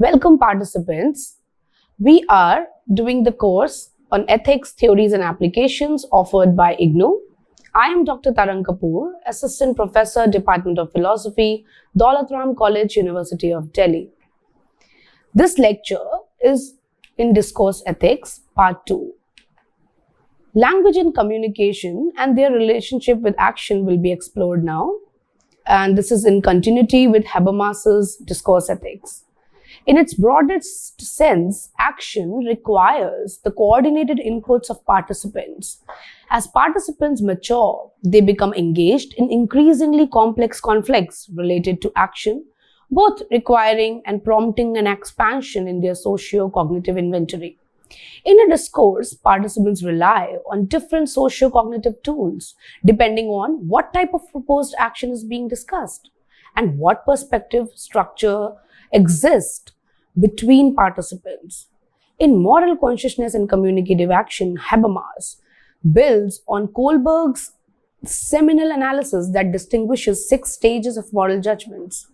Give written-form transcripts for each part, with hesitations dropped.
Welcome participants. We are doing the course on Ethics, Theories and Applications offered by IGNOU. I am Dr. Tarang Kapoor, Assistant Professor, Department of Philosophy, Daulat Ram College, University of Delhi. This lecture is in Discourse Ethics, Part 2. Language and communication and their relationship with action will be explored now. And this is in continuity with Habermas's Discourse Ethics. In its broadest sense, action requires the coordinated inputs of participants. As participants mature, they become engaged in increasingly complex conflicts related to action, both requiring and prompting an expansion in their socio-cognitive inventory. In a discourse, participants rely on different socio-cognitive tools depending on what type of proposed action is being discussed and what perspective structure exists between participants. In Moral Consciousness and Communicative Action, Habermas builds on Kohlbergs' seminal analysis that distinguishes 6 stages of moral judgments.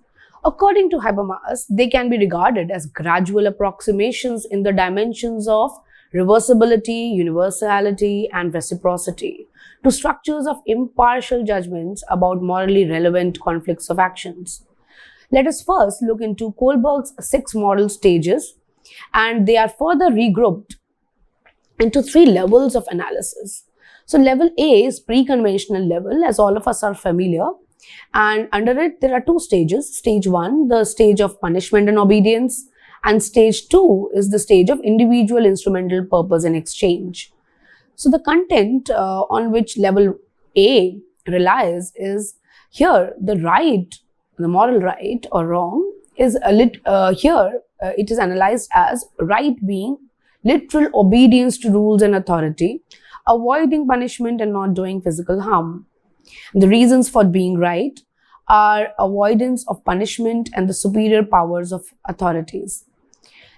According to Habermas, they can be regarded as gradual approximations in the dimensions of reversibility, universality, and reciprocity to structures of impartial judgments about morally relevant conflicts of actions. Let us first look into Kohlberg's 6 moral stages, and they are further regrouped into 3 levels of analysis. So level A is pre-conventional level, as all of us are familiar, and under it there are 2 stages. Stage 1, the stage of punishment and obedience, and stage 2 is the stage of individual instrumental purpose and exchange. So the content on which level A relies is here the moral right or wrong is it is analyzed as right being literal obedience to rules and authority, avoiding punishment and not doing physical harm. The reasons for being right are avoidance of punishment and the superior powers of authorities.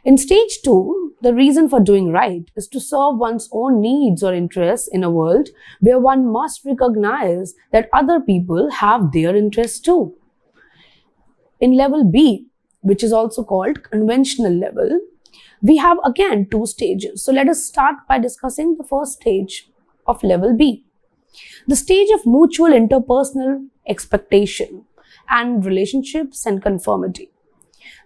In stage 2, the reason for doing right is to serve one's own needs or interests in a world where one must recognize that other people have their interests too. In level B, which is also called conventional level, we have again 2 stages. So let us start by discussing the first stage of level B. The stage of mutual interpersonal expectation and relationships and conformity.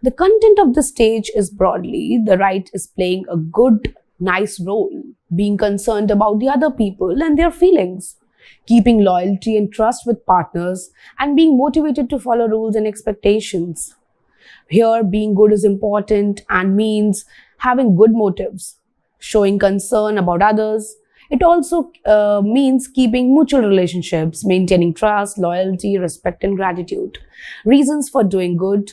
The content of this stage is broadly the right is playing a good, nice role, being concerned about the other people and their feelings, keeping loyalty and trust with partners, and being motivated to follow rules and expectations. Here, being good is important and means having good motives, showing concern about others. It also means keeping mutual relationships, maintaining trust, loyalty, respect, and gratitude. Reasons for doing good,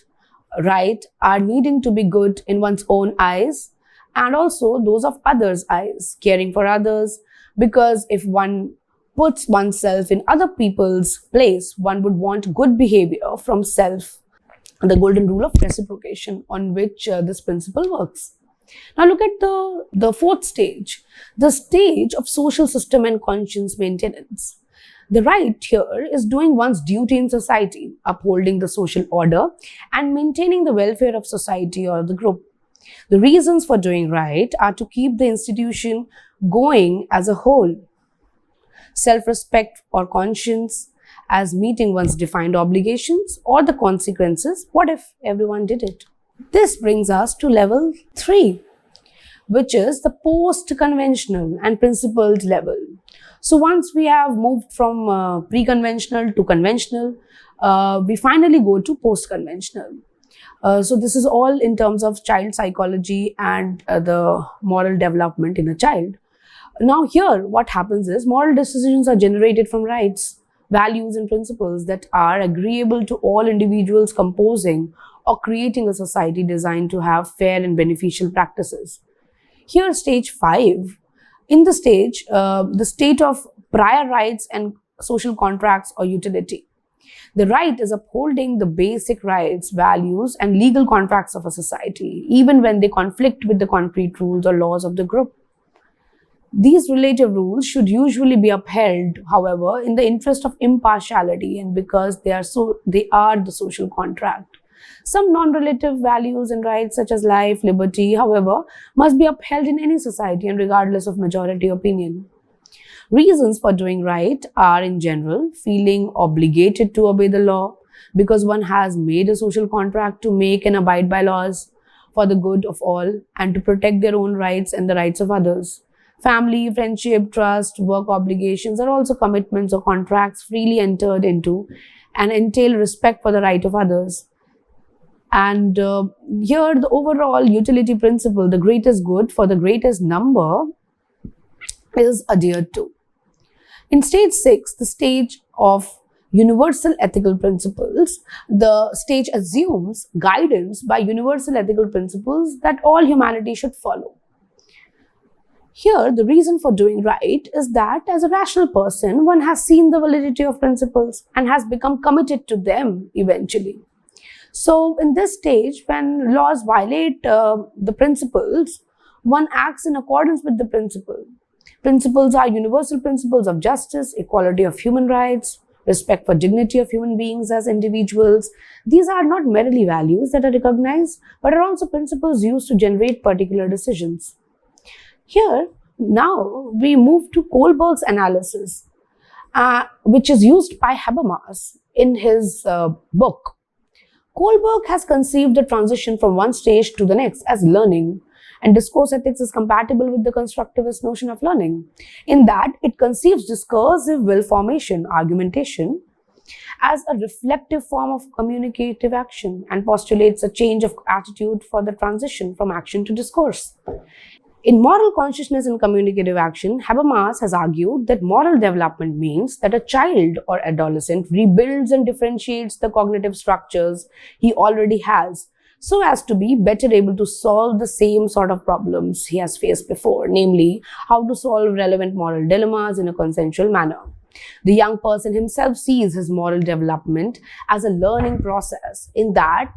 right, are needing to be good in one's own eyes and also those of others' eyes, caring for others, because if one puts oneself in other people's place, one would want good behavior from self, the golden rule of reciprocation on which this principle works. Now look at the 4th stage, the stage of social system and conscience maintenance. The right here is doing one's duty in society, upholding the social order and maintaining the welfare of society or the group. The reasons for doing right are to keep the institution going as a whole. Self-respect or conscience as meeting one's defined obligations or the consequences, what if everyone did it? This brings us to level 3, which is the post-conventional and principled level. So once we have moved from pre-conventional to conventional, we finally go to post-conventional. So this is all in terms of child psychology and the moral development in a child. Now here, what happens is moral decisions are generated from rights, values and principles that are agreeable to all individuals composing or creating a society designed to have fair and beneficial practices. Here, stage 5, in the state of prior rights and social contracts or utility. The right is upholding the basic rights, values, and legal contracts of a society, even when they conflict with the concrete rules or laws of the group. These relative rules should usually be upheld, however, in the interest of impartiality and because they are the social contract. Some non-relative values and rights such as life, liberty, however, must be upheld in any society and regardless of majority opinion. Reasons for doing right are, in general, feeling obligated to obey the law because one has made a social contract to make and abide by laws for the good of all and to protect their own rights and the rights of others. Family, friendship, trust, work obligations are also commitments or contracts freely entered into and entail respect for the right of others. And here, the overall utility principle, the greatest good for the greatest number, is adhered to. In stage 6, the stage of universal ethical principles, the stage assumes guidance by universal ethical principles that all humanity should follow. Here, the reason for doing right is that as a rational person, one has seen the validity of principles and has become committed to them eventually. So, in this stage, when laws violate the principles, one acts in accordance with the principle. Principles are universal principles of justice, equality of human rights, respect for dignity of human beings as individuals. These are not merely values that are recognized, but are also principles used to generate particular decisions. Here, now we move to Kohlbergs Analysis, which is used by Habermas in his book. Kohlberg has conceived the transition from one stage to the next as learning, and discourse ethics is compatible with the constructivist notion of learning, in that it conceives discursive will formation, argumentation, as a reflective form of communicative action and postulates a change of attitude for the transition from action to discourse. In Moral Consciousness and Communicative Action, Habermas has argued that moral development means that a child or adolescent rebuilds and differentiates the cognitive structures he already has so as to be better able to solve the same sort of problems he has faced before, namely, how to solve relevant moral dilemmas in a consensual manner. The young person himself sees his moral development as a learning process, in that,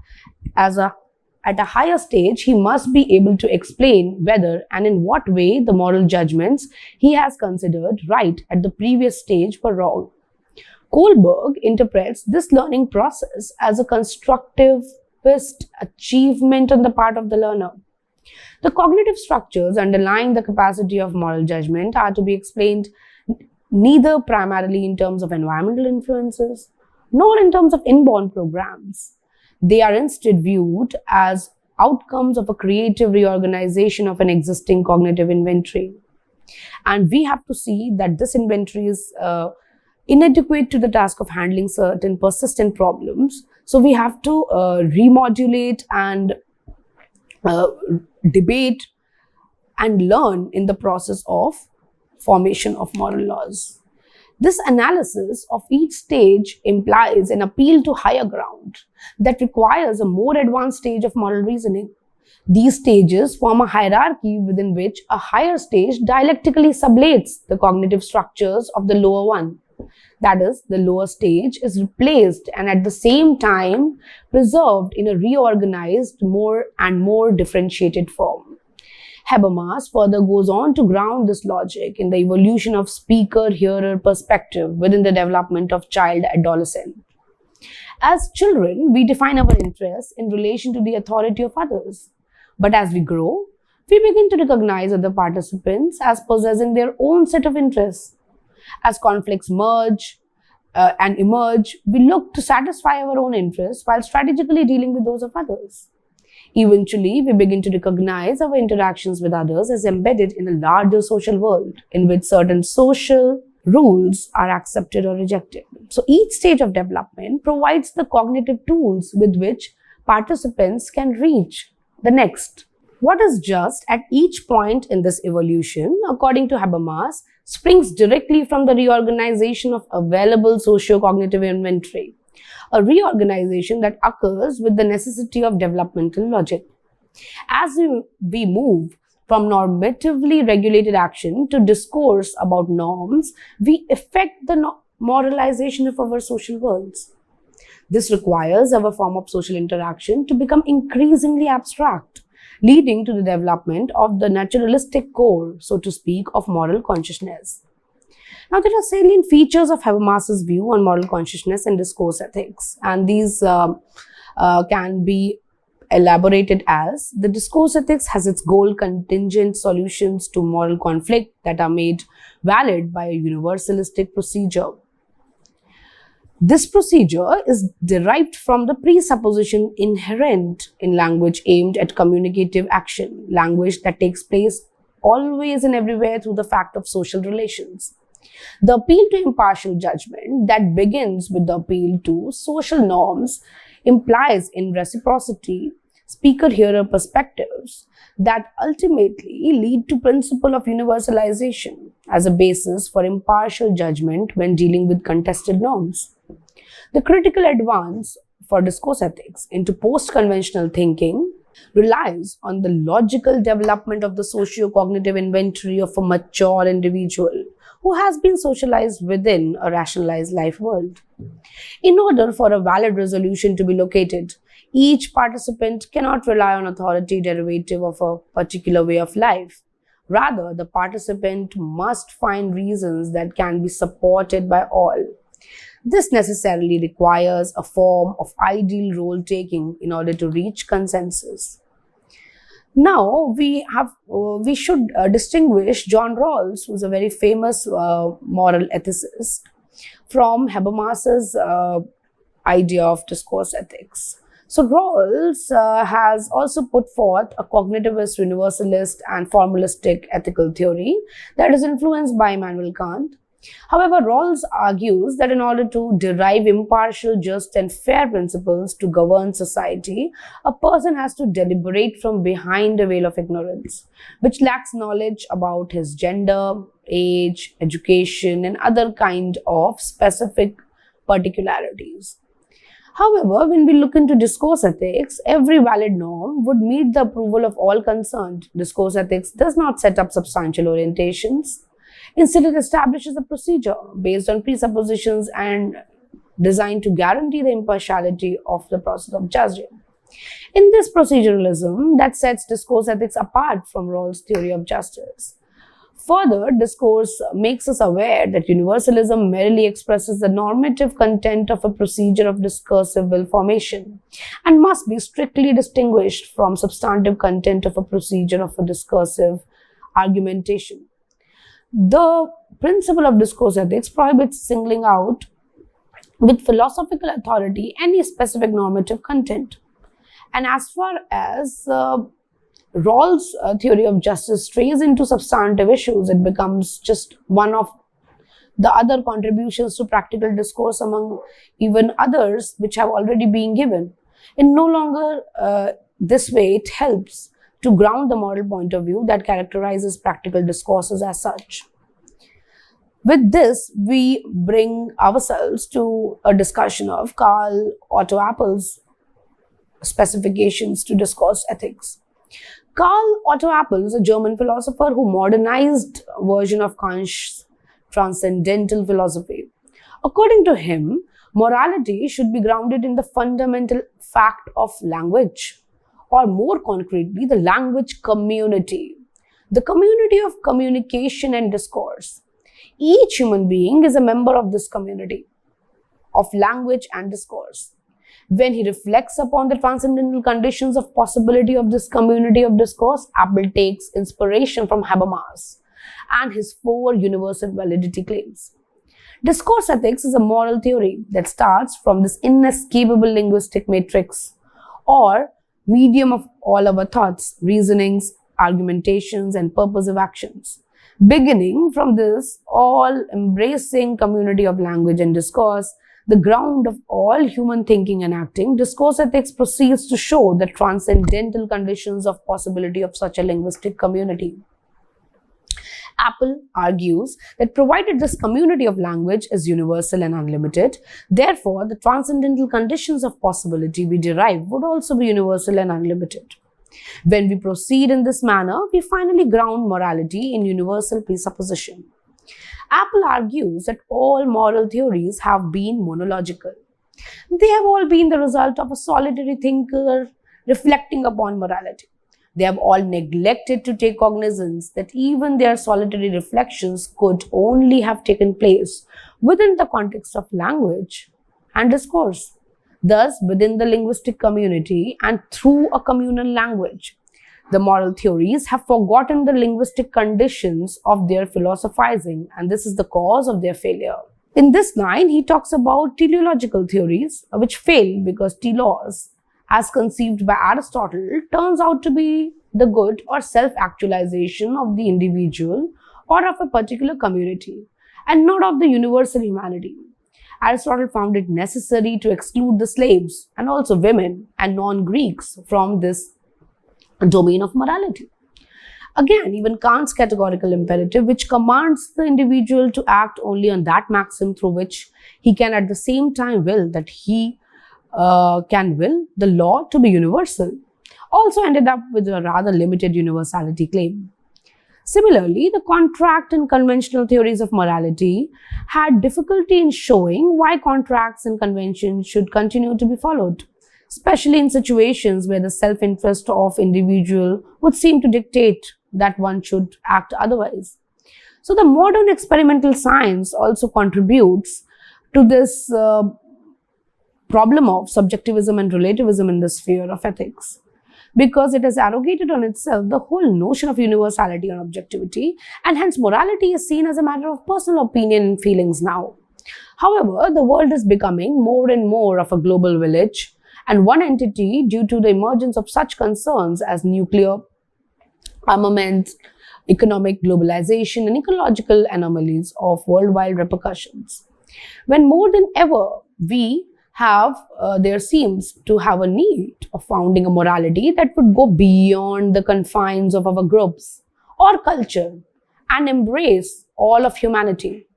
at a higher stage, he must be able to explain whether and in what way the moral judgments he has considered right at the previous stage were wrong. Kohlberg interprets this learning process as a constructivist achievement on the part of the learner. The cognitive structures underlying the capacity of moral judgment are to be explained neither primarily in terms of environmental influences nor in terms of inborn programs. They are instead viewed as outcomes of a creative reorganization of an existing cognitive inventory. And we have to see that this inventory is inadequate to the task of handling certain persistent problems. So we have to remodulate and debate and learn in the process of formation of moral laws. This analysis of each stage implies an appeal to higher ground that requires a more advanced stage of moral reasoning. These stages form a hierarchy within which a higher stage dialectically sublates the cognitive structures of the lower one. That is, the lower stage is replaced and at the same time preserved in a reorganized, more and more differentiated form. Habermas further goes on to ground this logic in the evolution of speaker-hearer perspective within the development of child-adolescent. As children, we define our interests in relation to the authority of others. But as we grow, we begin to recognize other participants as possessing their own set of interests. As conflicts merge and emerge, we look to satisfy our own interests while strategically dealing with those of others. Eventually, we begin to recognize our interactions with others as embedded in a larger social world in which certain social rules are accepted or rejected. So each stage of development provides the cognitive tools with which participants can reach the next. What is just at each point in this evolution, according to Habermas, springs directly from the reorganization of available socio-cognitive inventory, a reorganization that occurs with the necessity of developmental logic. As we move from normatively regulated action to discourse about norms, we effect the moralization of our social worlds. This requires our form of social interaction to become increasingly abstract, leading to the development of the naturalistic core, so to speak, of moral consciousness. Now, there are salient features of Habermas's view on moral consciousness and discourse ethics, and these can be elaborated as: the discourse ethics has its goal contingent solutions to moral conflict that are made valid by a universalistic procedure. This procedure is derived from the presupposition inherent in language aimed at communicative action, language that takes place always and everywhere through the fact of social relations. The appeal to impartial judgment that begins with the appeal to social norms implies in reciprocity speaker-hearer perspectives that ultimately lead to principle of universalization as a basis for impartial judgment when dealing with contested norms. The critical advance for discourse ethics into post-conventional thinking relies on the logical development of the socio-cognitive inventory of a mature individual who has been socialized within a rationalized life world. In order for a valid resolution to be located, each participant cannot rely on authority derivative of a particular way of life. Rather, the participant must find reasons that can be supported by all. This necessarily requires a form of ideal role-taking in order to reach consensus. Now, we should distinguish John Rawls, who is a very famous moral ethicist, from Habermas's idea of discourse ethics. So Rawls has also put forth a cognitivist, universalist, and formalistic ethical theory that is influenced by Immanuel Kant. However, Rawls argues that in order to derive impartial, just, and fair principles to govern society, a person has to deliberate from behind a veil of ignorance, which lacks knowledge about his gender, age, education, and other kind of specific particularities. However, when we look into discourse ethics, every valid norm would meet the approval of all concerned. Discourse ethics does not set up substantial orientations. Instead, it establishes a procedure based on presuppositions and designed to guarantee the impartiality of the process of judging. In this proceduralism that sets discourse ethics apart from Rawls' theory of justice. Further, discourse makes us aware that universalism merely expresses the normative content of a procedure of discursive will formation and must be strictly distinguished from substantive content of a procedure of a discursive argumentation. The principle of discourse ethics prohibits singling out with philosophical authority any specific normative content. And as far as Rawls' theory of justice strays into substantive issues, it becomes just one of the other contributions to practical discourse among even others which have already been given. And no longer this way it helps to ground the moral point of view that characterizes practical discourses as such. With this, we bring ourselves to a discussion of Karl Otto Appel's specifications to discourse ethics. Karl Otto Appel is a German philosopher who modernized version of Kant's transcendental philosophy. According to him, morality should be grounded in the fundamental fact of language, or more concretely, the language community, the community of communication and discourse. Each human being is a member of this community of language and discourse. When he reflects upon the transcendental conditions of possibility of this community of discourse, Appel takes inspiration from Habermas and his 4 universal validity claims. Discourse ethics is a moral theory that starts from this inescapable linguistic matrix or medium of all our thoughts, reasonings, argumentations, and purposive actions. Beginning from this all-embracing community of language and discourse, the ground of all human thinking and acting, discourse ethics proceeds to show the transcendental conditions of possibility of such a linguistic community. Appel argues that provided this community of language is universal and unlimited, therefore the transcendental conditions of possibility we derive would also be universal and unlimited. When we proceed in this manner, we finally ground morality in universal presupposition. Appel argues that all moral theories have been monological. They have all been the result of a solitary thinker reflecting upon morality. They have all neglected to take cognizance that even their solitary reflections could only have taken place within the context of language and discourse. thus within the linguistic community and through a communal language. The moral theories have forgotten the linguistic conditions of their philosophizing, and this is the cause of their failure. In this line, he talks about teleological theories, which fail because telos, as conceived by Aristotle, turns out to be the good or self-actualization of the individual or of a particular community, and not of the universal humanity. Aristotle found it necessary to exclude the slaves and also women and non-Greeks from this domain of morality. Again, even Kant's categorical imperative, which commands the individual to act only on that maxim through which he can at the same time will that he can will the law to be universal, also ended up with a rather limited universality claim. Similarly, the contract and conventional theories of morality had difficulty in showing why contracts and conventions should continue to be followed, especially in situations where the self-interest of individual would seem to dictate that one should act otherwise. So the modern experimental science also contributes to this problem of subjectivism and relativism in the sphere of ethics, because it has arrogated on itself the whole notion of universality and objectivity, and hence morality is seen as a matter of personal opinion and feelings now. However, the world is becoming more and more of a global village and one entity due to the emergence of such concerns as nuclear armaments, economic globalization, and ecological anomalies of worldwide repercussions. When more than ever we have, there seems to have a need of founding a morality that would go beyond the confines of our groups or culture and embrace all of humanity.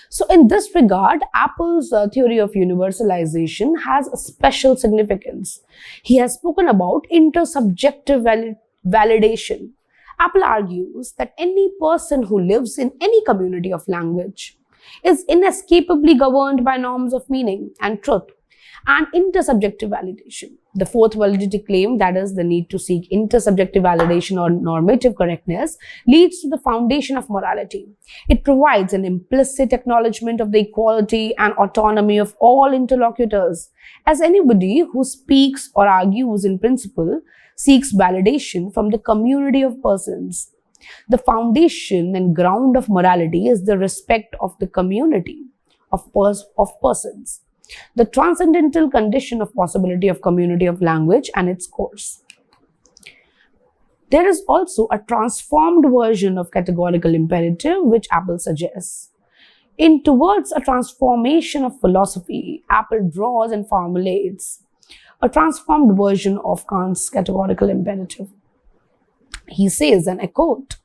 So in this regard, Apple's theory of universalization has a special significance. He has spoken about intersubjective validation. Apple argues that any person who lives in any community of language is inescapably governed by norms of meaning and truth and intersubjective validation. The fourth validity claim, that is the need to seek intersubjective validation or normative correctness, leads to the foundation of morality. It provides an implicit acknowledgement of the equality and autonomy of all interlocutors, as anybody who speaks or argues in principle seeks validation from the community of persons. The foundation and ground of morality is the respect of the community of persons, the transcendental condition of possibility of community of language and its course. There is also a transformed version of categorical imperative which Apple suggests. Towards a transformation of philosophy, Apple draws and formulates a transformed version of Kant's categorical imperative. He says, and I quote,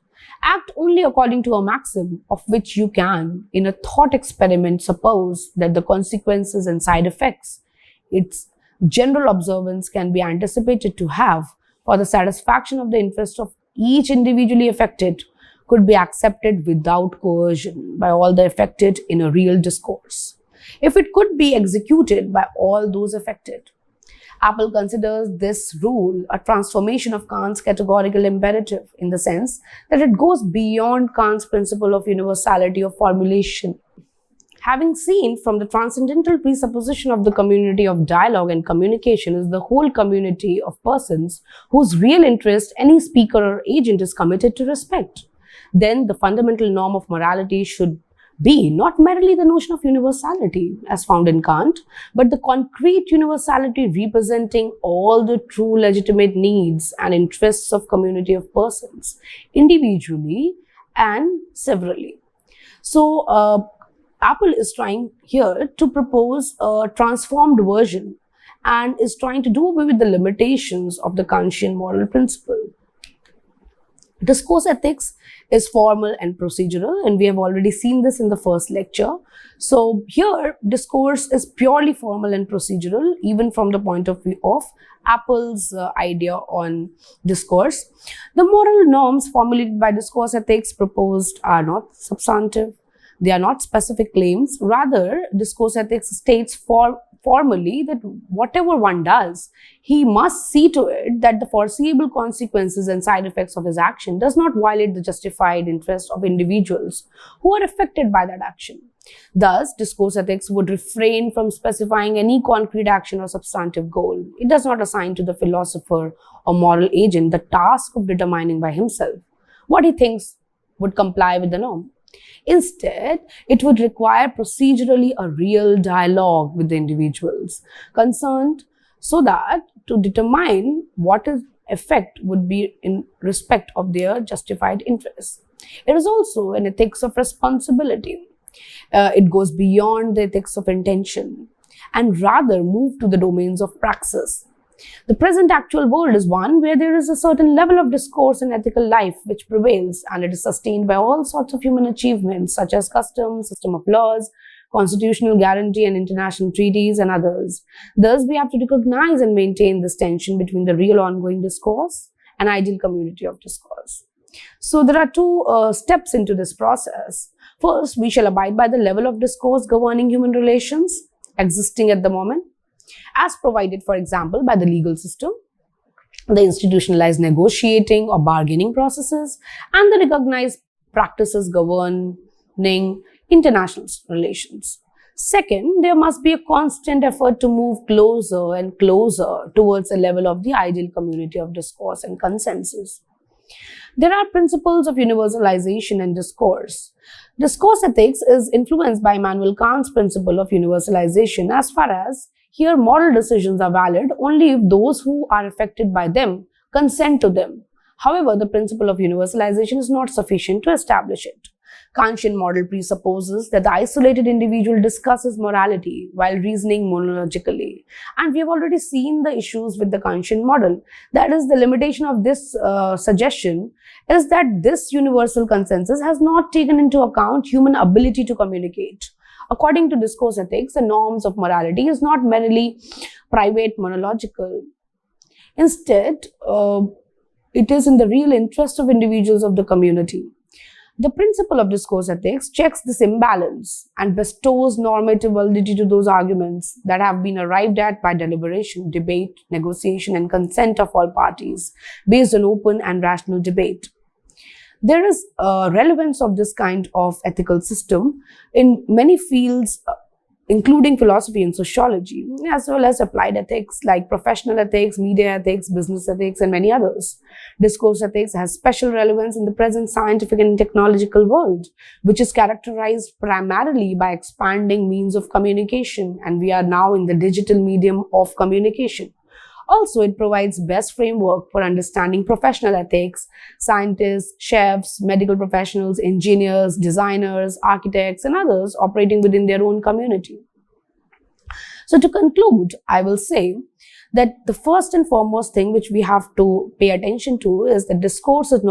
"Act only according to a maxim of which you can, in a thought experiment, suppose that the consequences and side effects its general observance can be anticipated to have for the satisfaction of the interest of each individually affected could be accepted without coercion by all the affected in a real discourse, if it could be executed by all those affected." Apple considers this rule a transformation of Kant's categorical imperative in the sense that it goes beyond Kant's principle of universality of formulation. Having seen from the transcendental presupposition of the community of dialogue and communication is the whole community of persons whose real interest any speaker or agent is committed to respect, then the fundamental norm of morality should be not merely the notion of universality as found in Kant, but the concrete universality representing all the true legitimate needs and interests of community of persons, individually and severally. So, Apple is trying here to propose a transformed version and is trying to do away with the limitations of the Kantian moral principle. Discourse ethics is formal and procedural, and we have already seen this in the first lecture. So here, discourse is purely formal and procedural, even from the point of view of Apple's idea on discourse. The moral norms formulated by discourse ethics proposed are not substantive. They are not specific claims. Rather, discourse ethics states formally that whatever one does, he must see to it that the foreseeable consequences and side effects of his action does not violate the justified interest of individuals who are affected by that action. Thus, discourse ethics would refrain from specifying any concrete action or substantive goal. It does not assign to the philosopher or moral agent the task of determining by himself what he thinks would comply with the norm. Instead, it would require procedurally a real dialogue with the individuals concerned so that to determine what is effect would be in respect of their justified interests. It is also an ethics of responsibility. It goes beyond the ethics of intention and rather move to the domains of praxis. The present actual world is one where there is a certain level of discourse and ethical life which prevails, and it is sustained by all sorts of human achievements such as customs, system of laws, constitutional guarantee and international treaties and others. Thus, we have to recognize and maintain this tension between the real ongoing discourse and ideal community of discourse. So there are two steps into this process. First, we shall abide by the level of discourse governing human relations existing at the moment, as provided, for example, by the legal system, the institutionalized negotiating or bargaining processes, and the recognized practices governing international relations. Second, there must be a constant effort to move closer and closer towards a level of the ideal community of discourse and consensus. There are principles of universalization and discourse. Discourse ethics is influenced by Immanuel Kant's principle of universalization as far as here moral decisions are valid only if those who are affected by them consent to them. However, the principle of universalization is not sufficient to establish it. Kantian model presupposes that the isolated individual discusses morality while reasoning monologically. And we have already seen the issues with the Kantian model. That is, the limitation of this suggestion is that this universal consensus has not taken into account human ability to communicate. According to discourse ethics, the norms of morality is not merely private monological. Instead, it is in the real interest of individuals of the community. The principle of discourse ethics checks this imbalance and bestows normative validity to those arguments that have been arrived at by deliberation, debate, negotiation, and consent of all parties based on open and rational debate. There is a relevance of this kind of ethical system in many fields, including philosophy and sociology, as well as applied ethics like professional ethics, media ethics, business ethics, and many others. Discourse ethics has special relevance in the present scientific and technological world, which is characterized primarily by expanding means of communication, and we are now in the digital medium of communication. Also, it provides best framework for understanding professional ethics, scientists, chefs, medical professionals, engineers, designers, architects, and others operating within their own community. So to conclude, I will say that the first and foremost thing which we have to pay attention to is that discourse is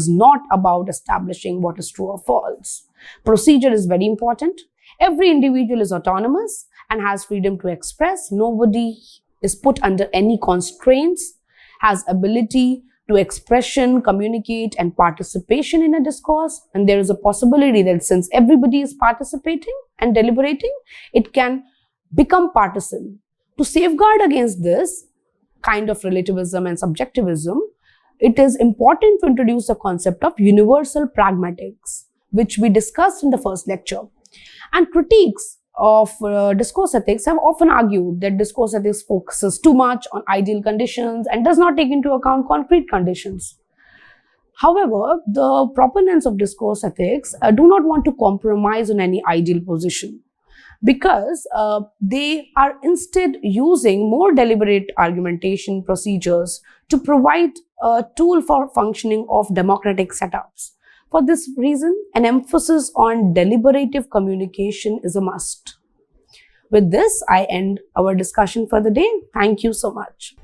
not about establishing what is true or false. Procedure is very important. Every individual is autonomous and has freedom to express. Nobody is put under any constraints, has ability to expression, communicate, and participation in a discourse. And there is a possibility that since everybody is participating and deliberating, it can become partisan. To safeguard against this kind of relativism and subjectivism, it is important to introduce a concept of universal pragmatics, which we discussed in the first lecture. And critiques of discourse ethics have often argued that discourse ethics focuses too much on ideal conditions and does not take into account concrete conditions. However, the proponents of discourse ethics do not want to compromise on any ideal position because they are instead using more deliberate argumentation procedures to provide a tool for functioning of democratic setups. For this reason, an emphasis on deliberative communication is a must. With this, I end our discussion for the day. Thank you so much.